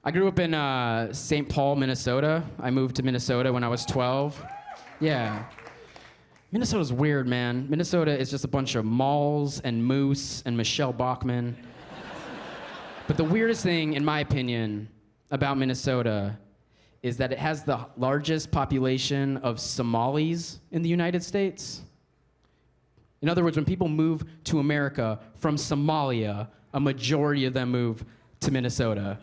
I grew up in St. Paul, Minnesota. I moved to Minnesota when I was 12. Yeah. Minnesota's weird, man. Minnesota is just a bunch of malls and moose and Michelle Bachmann. But the weirdest thing, in my opinion, about Minnesota is that it has the largest population of Somalis in the United States. In other words, when people move to America from Somalia, a majority of them move to Minnesota,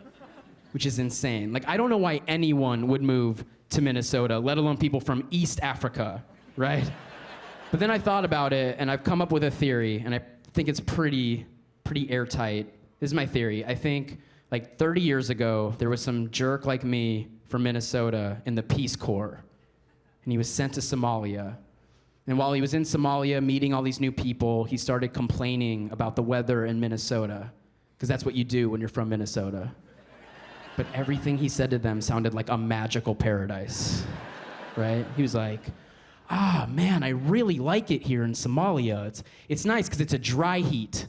which is insane. Like, I don't know why anyone would move to Minnesota, let alone people from East Africa, right? But then I thought about it, and I've come up with a theory, and I think it's pretty airtight. This is my theory. I think, like, 30 years ago, there was some jerk like me from Minnesota in the Peace Corps, and he was sent to Somalia. And while he was in Somalia meeting all these new people, he started complaining about the weather in Minnesota, because that's what you do when you're from Minnesota. But everything he said to them sounded like a magical paradise, right? He was like, man, I really like it here in Somalia. It's nice because it's a dry heat.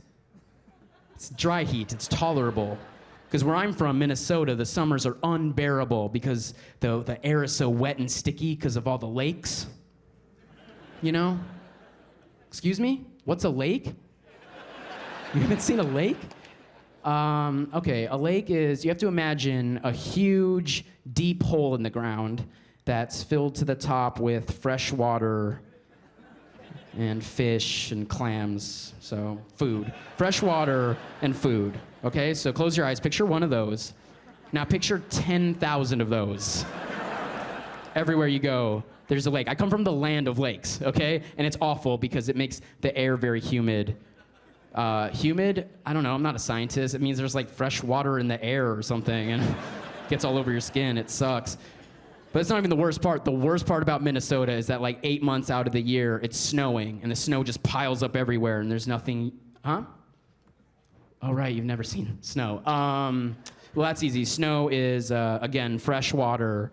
It's dry heat, it's tolerable. Because where I'm from, Minnesota, the summers are unbearable because the air is so wet and sticky because of all the lakes. You know? Excuse me? What's a lake? You haven't seen a lake? Okay, a lake is, you have to imagine a huge, deep hole in the ground that's filled to the top with fresh water and fish and clams, so food. Fresh water and food, okay? So close your eyes, picture one of those. Now picture 10,000 of those. Everywhere you go, there's a lake. I come from the land of lakes, okay? And it's awful because it makes the air very humid. Humid? I don't know, I'm not a scientist. It means there's like fresh water in the air or something and it gets all over your skin. It sucks. But it's not even the worst part. The worst part about Minnesota is that like 8 months out of the year, it's snowing and the snow just piles up everywhere and there's nothing, huh? Oh, right, you've never seen snow. Well, that's easy. Snow is, again, fresh water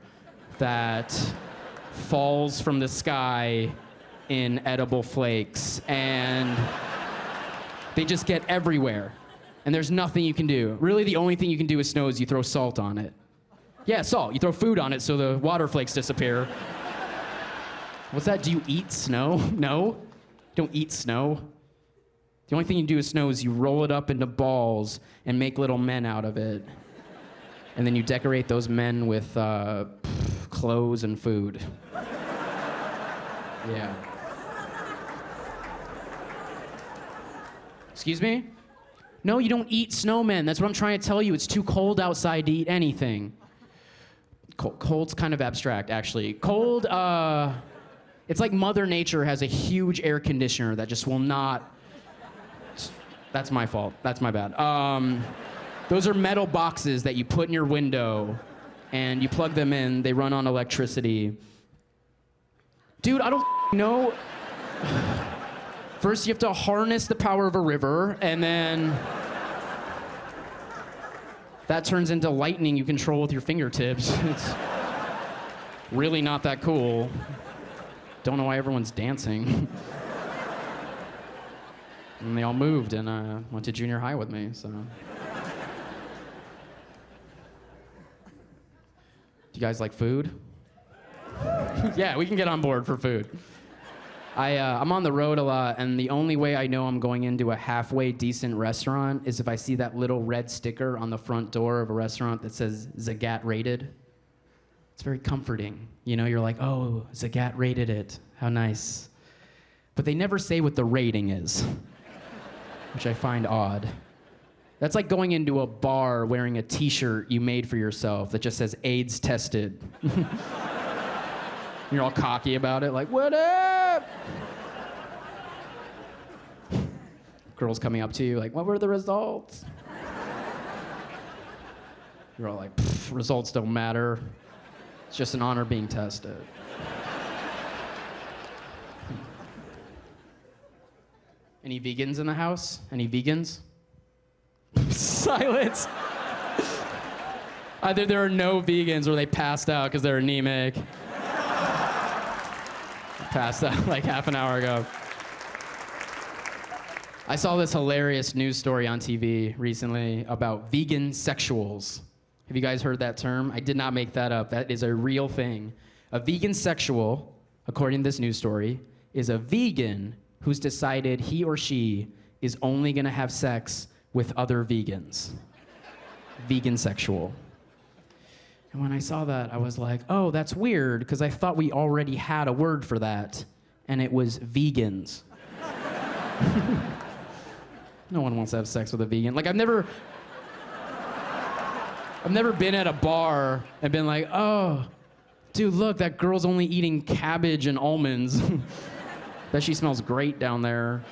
that falls from the sky in edible flakes and they just get everywhere and there's nothing you can do. Really, the only thing you can do with snow is you throw salt on it. Yeah, salt. You throw food on it so the water flakes disappear. What's that? Do you eat snow? No? You don't eat snow. The only thing you do with snow is you roll it up into balls and make little men out of it. And then you decorate those men with clothes and food. Yeah. Excuse me? No, you don't eat snowmen. That's what I'm trying to tell you. It's too cold outside to eat anything. Cold's kind of abstract, actually. Cold, it's like Mother Nature has a huge air conditioner that just will not... That's my fault. That's my bad. Those are metal boxes that you put in your window, and you plug them in. They run on electricity. Dude, I don't know. First, you have to harness the power of a river, and then... that turns into lightning you control with your fingertips. It's really not that cool. Don't know why everyone's dancing. And they all moved and went to junior high with me, so. Do you guys like food? Yeah, we can get on board for food. I'm on the road a lot, and the only way I know I'm going into a halfway decent restaurant is if I see that little red sticker on the front door of a restaurant that says Zagat rated. It's very comforting. You know, you're like, oh, Zagat rated it. How nice. But they never say what the rating is, which I find odd. That's like going into a bar wearing a t-shirt you made for yourself that just says AIDS tested. You're all cocky about it, like, what up? Girls coming up to you, like, what were the results? You're all like, results don't matter. It's just an honor being tested. Any vegans in the house? Any vegans? Silence. Either there are no vegans or they passed out because they're anemic. Passed out like half an hour ago. I saw this hilarious news story on TV recently about vegan sexuals. Have you guys heard that term? I did not make that up. That is a real thing. A vegan sexual, according to this news story, is a vegan who's decided he or she is only gonna have sex with other vegans. Vegan sexual. And when I saw that, I was like, oh, that's weird, because I thought we already had a word for that, and it was vegans. No one wants to have sex with a vegan. Like, I've never been at a bar and been like, oh, dude, look, that girl's only eating cabbage and almonds. Bet she smells great down there.